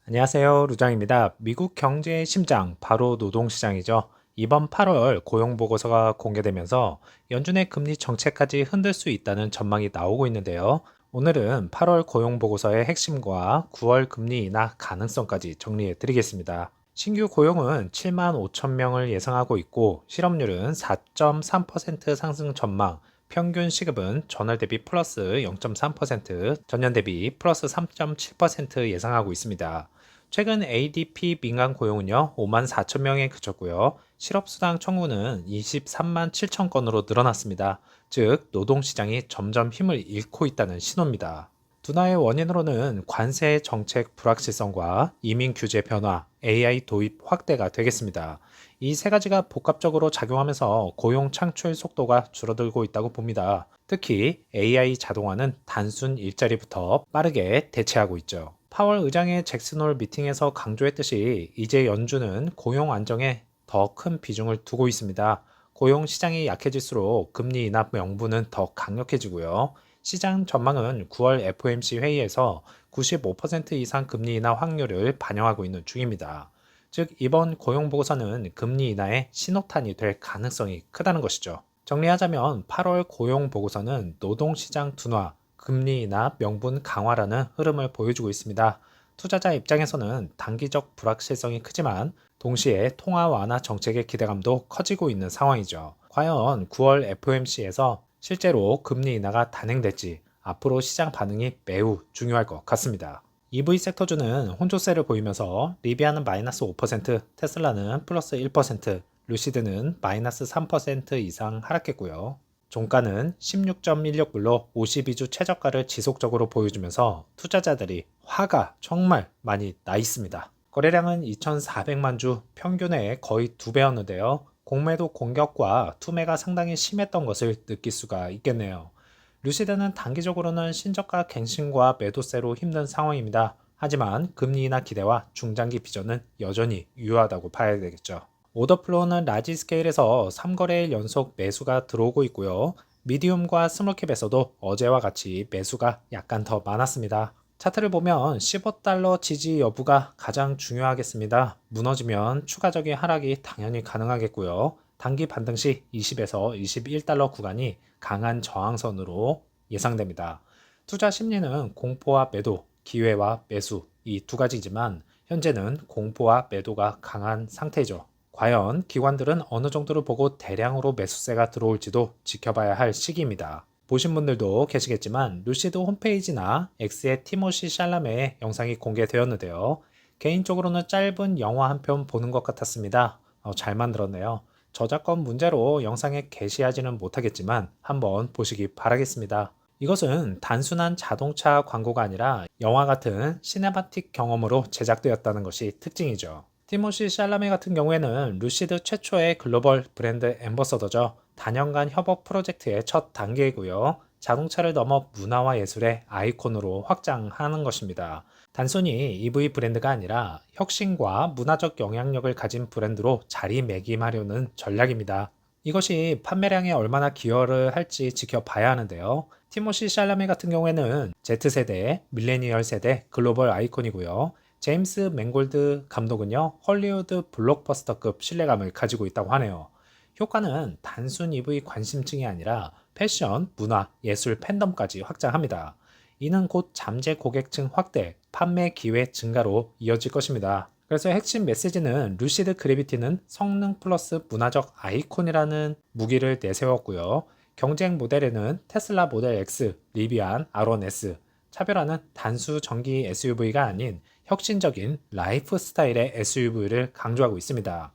안녕하세요. 루장입니다. 미국 경제의 심장, 바로 노동시장이죠. 이번 8월 고용보고서가 공개되면서 연준의 금리 정책까지 흔들 수 있다는 전망이 나오고 있는데요. 오늘은 8월 고용보고서의 핵심과 9월 금리 인하 가능성까지 정리해 드리겠습니다. 신규 고용은 7만 5천 명을 예상하고 있고, 실업률은 4.3% 상승 전망, 평균 시급은 전월 대비 플러스 0.3%, 전년 대비 플러스 3.7% 예상하고 있습니다. 최근 ADP 민간 고용은요, 5만 4천 명에 그쳤고요. 실업수당 청구는 23만 7천 건으로 늘어났습니다. 즉, 노동시장이 점점 힘을 잃고 있다는 신호입니다. 둔화의 원인으로는 관세 정책 불확실성과 이민 규제 변화, AI 도입 확대가 되겠습니다. 이 세 가지가 복합적으로 작용하면서 고용 창출 속도가 줄어들고 있다고 봅니다. 특히 AI 자동화는 단순 일자리부터 빠르게 대체하고 있죠. 파월 의장의 잭슨홀 미팅에서 강조했듯이 이제 연준은 고용 안정에 더 큰 비중을 두고 있습니다. 고용 시장이 약해질수록 금리 인하 명분은 더 강력해지고요. 시장 전망은 9월 FOMC 회의에서 95% 이상 금리 인하 확률을 반영하고 있는 중입니다. 즉, 이번 고용 보고서는 금리 인하의 신호탄이 될 가능성이 크다는 것이죠. 정리하자면 8월 고용 보고서는 노동시장 둔화, 금리 인하 명분 강화라는 흐름을 보여주고 있습니다. 투자자 입장에서는 단기적 불확실성이 크지만 동시에 통화 완화 정책의 기대감도 커지고 있는 상황이죠. 과연 9월 FOMC에서 실제로 금리 인하가 단행될지 앞으로 시장 반응이 매우 중요할 것 같습니다. EV 섹터주는 혼조세를 보이면서 리비아는 마이너스 5%, 테슬라는 플러스 1%, 루시드는 마이너스 3% 이상 하락했고요. 종가는 16.16불로 52주 최저가를 지속적으로 보여주면서 투자자들이 화가 정말 많이 나 있습니다. 거래량은 2,400만 주, 평균의 거의 2배였는데요. 공매도 공격과 투매가 상당히 심했던 것을 느낄 수가 있겠네요. 루시드는 단기적으로는 신저가 갱신과 매도세로 힘든 상황입니다. 하지만 금리 인하 기대와 중장기 비전은 여전히 유효하다고 봐야 되겠죠. 오더플로우는 라지 스케일에서 3거래일 연속 매수가 들어오고 있고요. 미디움과 스몰캡에서도 어제와 같이 매수가 약간 더 많았습니다. 차트를 보면 15달러 지지 여부가 가장 중요하겠습니다. 무너지면 추가적인 하락이 당연히 가능하겠고요. 단기 반등 시 20에서 21달러 구간이 강한 저항선으로 예상됩니다. 투자 심리는 공포와 매도, 기회와 매수 이 두 가지지만 현재는 공포와 매도가 강한 상태죠. 과연 기관들은 어느 정도를 보고 대량으로 매수세가 들어올지도 지켜봐야 할 시기입니다. 보신 분들도 계시겠지만 루시드 홈페이지나 X의 티모시 샬라메의 영상이 공개되었는데요. 개인적으로는 짧은 영화 한 편 보는 것 같았습니다. 잘 만들었네요. 저작권 문제로 영상에 게시하지는 못하겠지만 한번 보시기 바라겠습니다. 이것은 단순한 자동차 광고가 아니라 영화 같은 시네마틱 경험으로 제작되었다는 것이 특징이죠. 티모시 샬라메 같은 경우에는 루시드 최초의 글로벌 브랜드 앰버서더죠. 다년간 협업 프로젝트의 첫 단계이고요. 자동차를 넘어 문화와 예술의 아이콘으로 확장하는 것입니다. 단순히 EV 브랜드가 아니라 혁신과 문화적 영향력을 가진 브랜드로 자리매김하려는 전략입니다. 이것이 판매량에 얼마나 기여를 할지 지켜봐야 하는데요. 티모시 샬라메 같은 경우에는 Z세대, 밀레니얼 세대 글로벌 아이콘이고요. 제임스 맨골드 감독은요, 헐리우드 블록버스터급 신뢰감을 가지고 있다고 하네요. 효과는 단순 EV 관심층이 아니라 패션, 문화, 예술 팬덤까지 확장합니다. 이는 곧 잠재 고객층 확대, 판매 기회 증가로 이어질 것입니다. 그래서 핵심 메시지는 루시드 그래비티는 성능 플러스 문화적 아이콘이라는 무기를 내세웠고요. 경쟁 모델에는 테슬라 모델 X, 리비안, R1S, 차별화는 단수 전기 SUV가 아닌 혁신적인 라이프 스타일의 SUV를 강조하고 있습니다.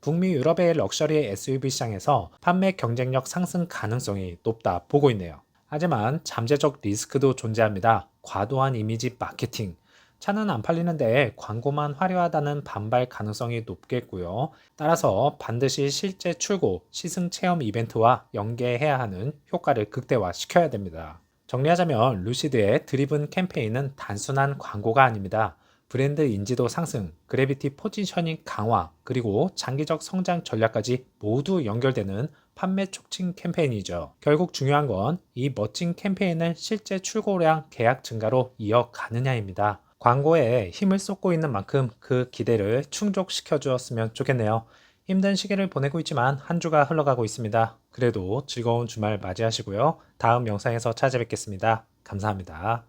북미 유럽의 럭셔리 SUV 시장에서 판매 경쟁력 상승 가능성이 높다 보고 있네요. 하지만 잠재적 리스크도 존재합니다. 과도한 이미지 마케팅. 차는 안 팔리는데 광고만 화려하다는 반발 가능성이 높겠고요. 따라서 반드시 실제 출고, 시승 체험 이벤트와 연계해야 하는 효과를 극대화시켜야 됩니다. 정리하자면 루시드의 드리븐 캠페인은 단순한 광고가 아닙니다. 브랜드 인지도 상승, 그래비티 포지셔닝 강화, 그리고 장기적 성장 전략까지 모두 연결되는 판매 촉진 캠페인이죠. 결국 중요한 건 이 멋진 캠페인을 실제 출고량 계약 증가로 이어가느냐입니다. 광고에 힘을 쏟고 있는 만큼 그 기대를 충족시켜 주었으면 좋겠네요. 힘든 시기를 보내고 있지만 한 주가 흘러가고 있습니다. 그래도 즐거운 주말 맞이하시고요. 다음 영상에서 찾아뵙겠습니다. 감사합니다.